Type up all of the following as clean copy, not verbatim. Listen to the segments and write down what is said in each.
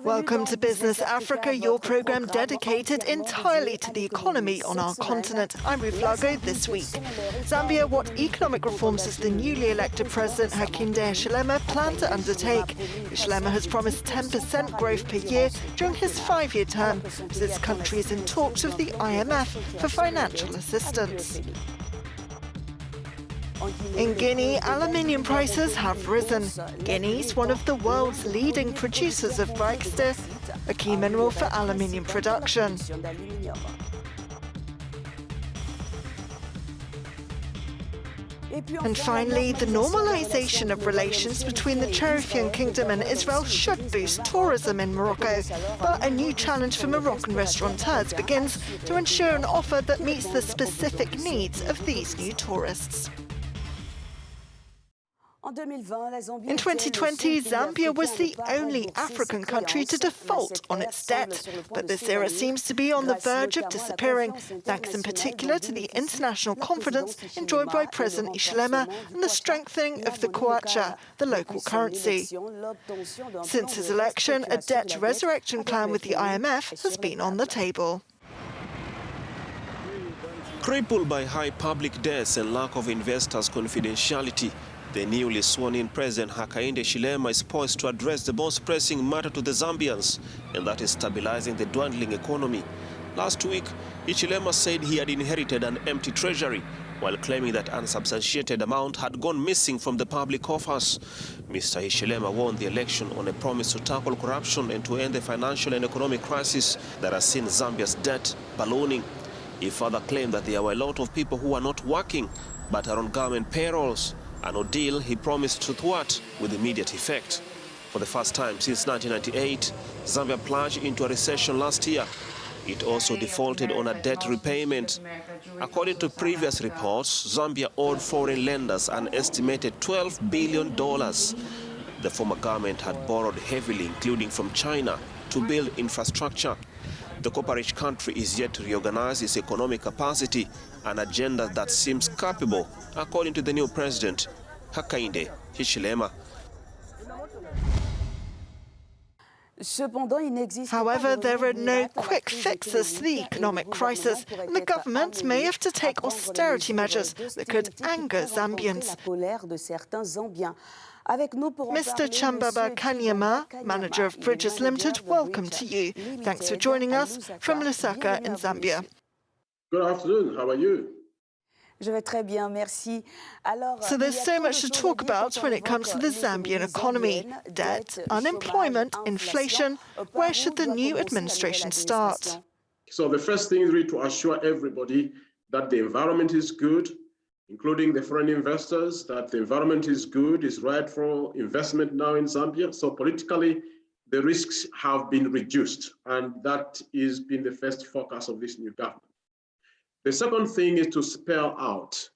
Welcome to Business Africa, your program dedicated entirely to the economy on our continent. I'm Ruth Lago. This week, Zambia, what economic reforms does the newly elected president Hakainde Hichilema plan to undertake? Hichilema has promised 10% growth per year during his 5-year term, as this country is in talks with the IMF for financial assistance. In Guinea, aluminium prices have risen. Guinea is one of the world's leading producers of bauxite, a key mineral for aluminium production. And finally, the normalization of relations between the Charifian Kingdom and Israel should boost tourism in Morocco. But a new challenge for Moroccan restaurateurs begins to ensure an offer that meets the specific needs of these new tourists. In 2020, Zambia was the only African country to default on its debt, but this era seems to be on the verge of disappearing, thanks in particular to the international confidence enjoyed by President Hichilema and the strengthening of the kwacha, the local currency. Since his election, a debt resurrection plan with the IMF has been on the table. Crippled by high public debts and lack of investors' confidentiality, the newly sworn-in President Hakainde Hichilema is poised to address the most pressing matter to the Zambians, and that is stabilizing the dwindling economy. Last week, Hichilema said he had inherited an empty treasury, while claiming that unsubstantiated amount had gone missing from the public coffers. Mr. Hichilema won the election on a promise to tackle corruption and to end the financial and economic crisis that has seen Zambia's debt ballooning. He further claimed that there were a lot of people who are not working, but are on government payrolls, an ordeal he promised to thwart with immediate effect. For the first time since 1998, Zambia plunged into a recession last year. It also defaulted on a debt repayment. According to previous reports, Zambia owed foreign lenders an estimated $12 billion. The former government had borrowed heavily, including from China, to build infrastructure. The copper-rich country is yet to reorganize its economic capacity, an agenda that seems capable, according to the new president, Hakainde Hichilema. However, there are no quick fixes to the economic crisis, and the government may have to take austerity measures that could anger Zambians. Mr. Chambaba Kanyama, manager of Bridges Limited, welcome to you. Thanks for joining us from Lusaka in Zambia. Good afternoon. How are you? So there's so much to talk about when it comes to the Zambian economy. Debt, unemployment, inflation. Where should the new administration start? So the first thing is really to assure everybody that the environment is good, including the foreign investors, that the environment is good, is right for investment now in Zambia. So politically, the risks have been reduced, and that has been the first focus of this new government. The second thing is to spell out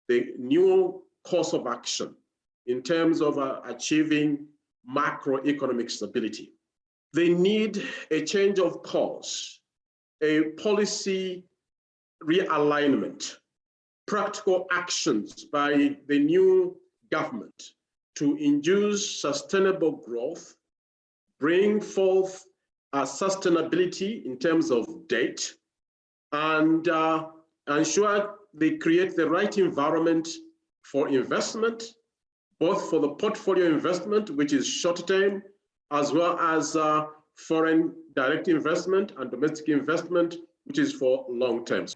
the new course of action in terms of achieving macroeconomic stability. They need a change of course, a policy realignment, practical actions by the new government to induce sustainable growth, bring forth sustainability in terms of debt, and ensure they create the right environment for investment, both for the portfolio investment, which is short-term, as well as foreign direct investment and domestic investment, which is for long-term.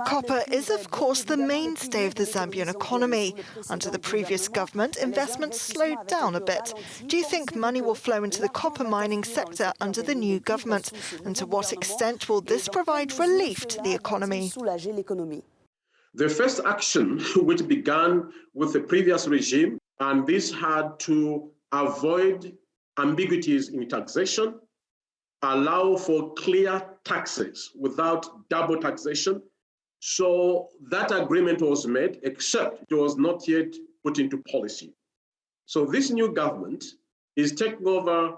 Copper is, of course, the mainstay of the Zambian economy. Under the previous government, investment slowed down a bit. Do you think money will flow into the copper mining sector under the new government? And to what extent will this provide relief to the economy? The first action, which began with the previous regime, and this had to avoid ambiguities in taxation, allow for clear taxes without double taxation. So that agreement was made, except it was not yet put into policy. So this new government is taking over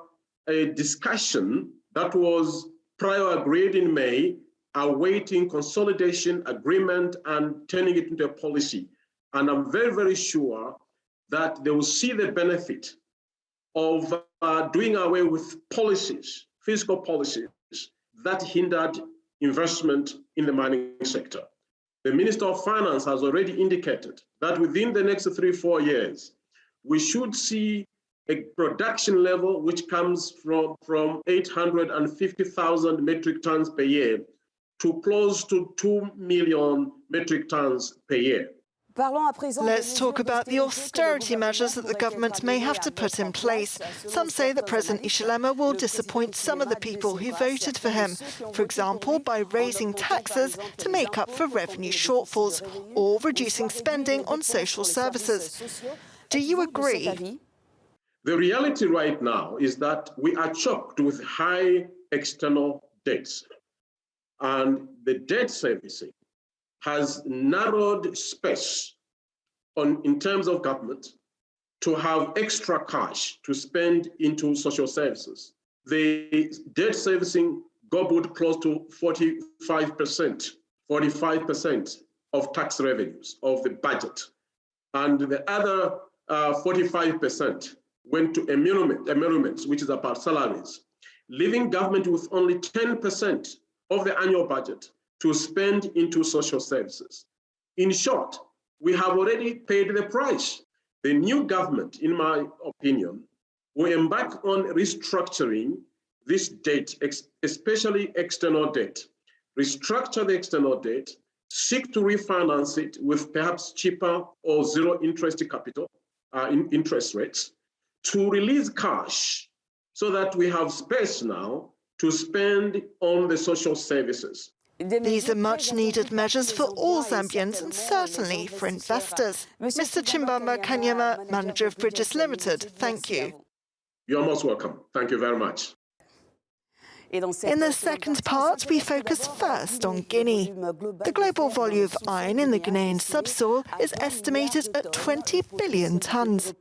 a discussion that was prior agreed in May, awaiting consolidation agreement and turning it into a policy. And I'm very, very sure that they will see the benefit of doing away with policies, fiscal policies, that hindered investment in the mining sector. The Minister of Finance has already indicated that within the next 3-4 years, we should see a production level which comes from 850,000 metric tons per year to close to 2 million metric tons per year. Let's talk about the austerity measures that the government may have to put in place. Some say that President Hichilema will disappoint some of the people who voted for him, for example, by raising taxes to make up for revenue shortfalls or reducing spending on social services. Do you agree? The reality right now is that we are choked with high external debts, and the debt servicing has narrowed space in terms of government to have extra cash to spend into social services. The debt servicing gobbled close to 45% of tax revenues of the budget. And the other 45% went to emoluments, which is about salaries, leaving government with only 10% of the annual budget to spend into social services. In short, we have already paid the price. The new government, in my opinion, will embark on restructuring this debt, especially external debt. Restructure the external debt, seek to refinance it with perhaps cheaper or zero interest capital, interest rates, to release cash so that we have space now to spend on the social services. These are much-needed measures for all Zambians and certainly for investors. Mr. Chimbamba Kanyama, manager of Bridges Limited, thank you. You're most welcome. Thank you very much. In the second part, we focus first on Guinea. The global volume of iron in the Guinean subsoil is estimated at 20 billion tonnes.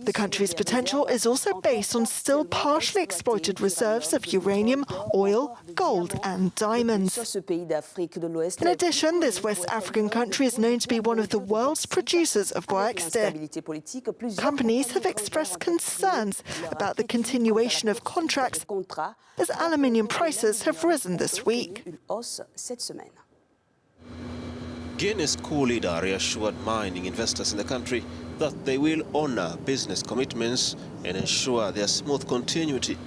The country's potential is also based on still partially exploited reserves of uranium, oil, gold and diamonds. In addition, this West African country is known to be one of the world's producers of bois. Companies have expressed concerns about the continuation of contracts as aluminium prices have risen this week. Guinea's coup leader reassured mining investors in the country that they will honor business commitments and ensure their smooth continuity.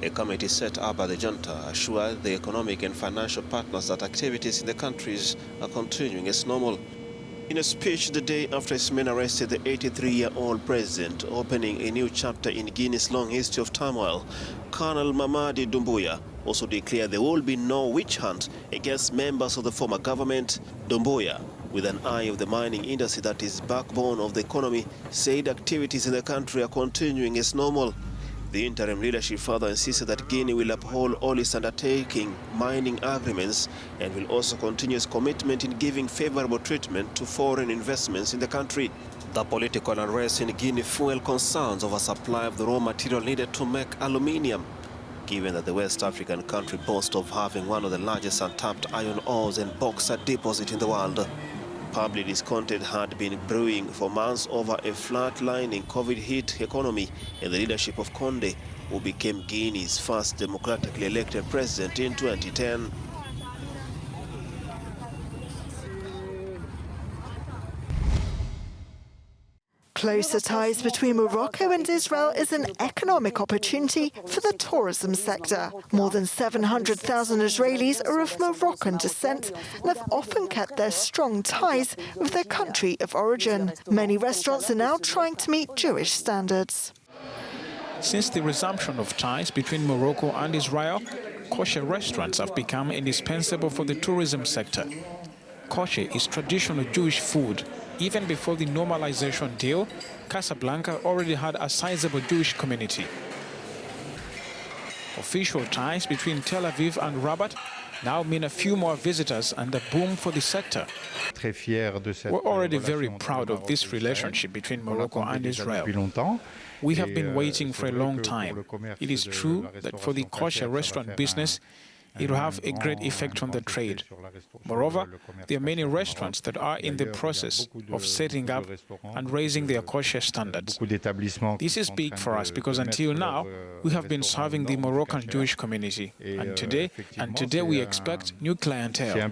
A committee set up by the junta assured the economic and financial partners that activities in the countries are continuing as normal. In a speech the day after his men arrested the 83-year-old president, opening a new chapter in Guinea's long history of turmoil, Colonel Mamadi Doumbouya also declared there will be no witch hunt against members of the former government. Doumbouya, with an eye of the mining industry that is backbone of the economy, said activities in the country are continuing as normal. The interim leadership further insisted that Guinea will uphold all its undertaking mining agreements and will also continue its commitment in giving favorable treatment to foreign investments in the country. The political unrest in Guinea fueled concerns over supply of the raw material needed to make aluminium, given that the West African country boasts of having one of the largest untapped iron ores and bauxite deposits in the world. Public discontent had been brewing for months over a flatlining COVID-hit economy and the leadership of Condé, who became Guinea's first democratically elected president in 2010. Closer ties between Morocco and Israel is an economic opportunity for the tourism sector. More than 700,000 Israelis are of Moroccan descent and have often kept their strong ties with their country of origin. Many restaurants are now trying to meet Jewish standards. Since the resumption of ties between Morocco and Israel, kosher restaurants have become indispensable for the tourism sector. Kosher is traditional Jewish food. Even before the normalization deal, Casablanca already had a sizable Jewish community. Official ties between Tel Aviv and Rabat now mean a few more visitors and a boom for the sector. We're already very proud of this relationship between Morocco and Israel. We have been waiting for a long time. It is true that for the kosher restaurant business, It will have a great effect on the trade. Moreover, there are many restaurants that are in the process of setting up and raising their kosher standards. This is big for us because until now, we have been serving the Moroccan Jewish community. And today we expect new clientele.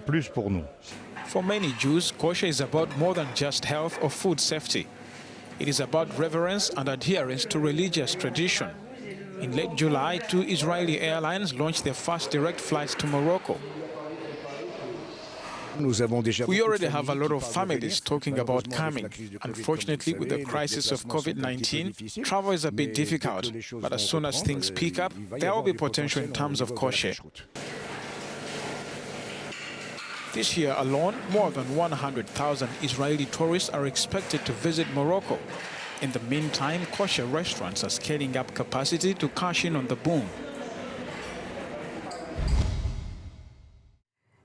For many Jews, kosher is about more than just health or food safety. It is about reverence and adherence to religious tradition. In late July, 2 Israeli airlines launched their first direct flights to Morocco. We already have a lot of families talking about coming. Unfortunately, with the crisis of COVID-19, travel is a bit difficult. But as soon as things pick up, there will be potential in terms of kosher. This year alone, more than 100,000 Israeli tourists are expected to visit Morocco. In the meantime, kosher restaurants are scaling up capacity to cash in on the boom.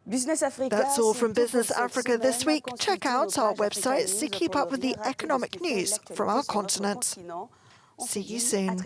That's all from Business Africa this week. Check out our websites to keep up with the economic news from our continent. See you soon.